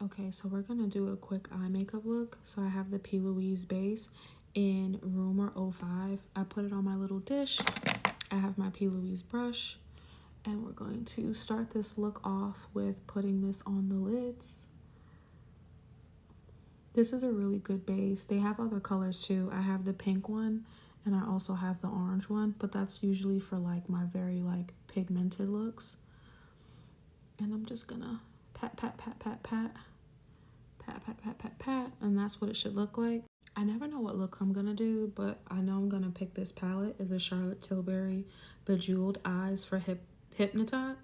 Okay, so we're gonna do a quick eye makeup look. So I have the P. Louise base in Rumor 05. I put it on my little dish. I have my P. Louise brush, and we're going to start this look off with putting this on the lids. This is a really good base. They have other colors too. I have the pink one, and I also have the orange one, but that's usually for like my very like pigmented looks. And I'm just gonna pat, pat, pat, pat, pat, pat, pat, pat, pat, pat, and that's what it should look like. I never know what look I'm gonna do, but I know I'm gonna pick this palette. It's the Charlotte Tilbury Bejeweled Eyes for Hypnotize.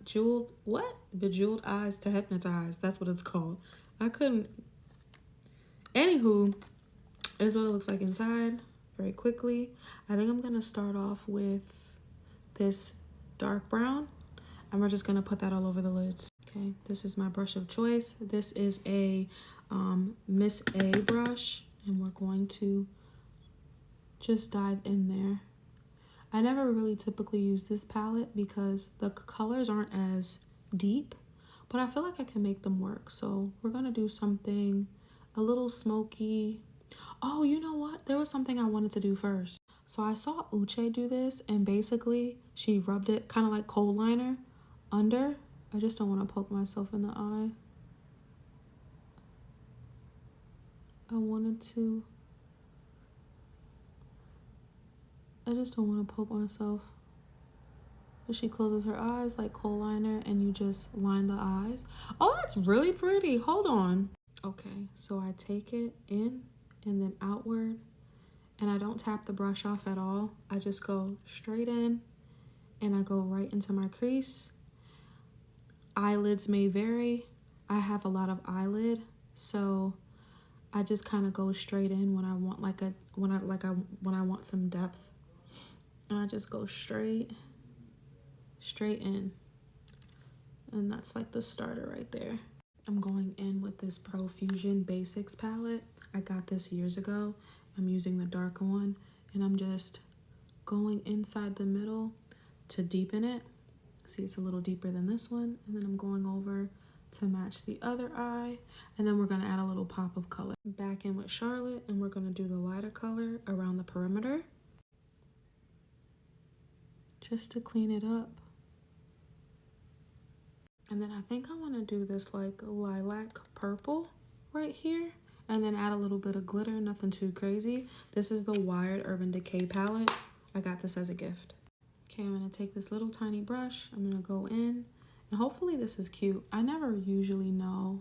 Bejeweled Eyes to Hypnotize. That's what it's called. I couldn't. Anywho, this is what it looks like inside very quickly. I think I'm gonna start off with this dark brown, and we're just gonna put that all over the lids. Okay, this is my brush of choice. This is a Miss A brush, and we're going to just dive in there. I never really typically use this palette because the colors aren't as deep, but I feel like I can make them work. So we're gonna do something a little smoky. Oh, you know what? There was something I wanted to do first. So I saw Uche do this, and basically she rubbed it kind of like coal liner under. I just don't want to poke myself in the eye. I just don't want to poke myself. But she closes her eyes like coal liner, and you just line the eyes. Oh, that's really pretty. Hold on. Okay, so I take it in and then outward, and I don't tap the brush off at all. I just go straight in, and I go right into my crease. Eyelids may vary. I have a lot of eyelid, so I just kind of go straight in when I want when I want some depth, and I just go straight in, and that's like the starter right there. I'm going in with this Profusion Basics palette. I got this years ago. I'm using the darker one, and I'm just going inside the middle to deepen it. See, it's a little deeper than this one, and then I'm going over to match the other eye, and then we're gonna add a little pop of color. Back in with Charlotte, and we're gonna do the lighter color around the perimeter just to clean it up. And then I think I want to do this like lilac purple right here, and then add a little bit of glitter, nothing too crazy. This is the Wired Urban Decay palette. I got this as a gift. Okay, I'm gonna take this little tiny brush. I'm gonna go in, and hopefully this is cute. I never usually know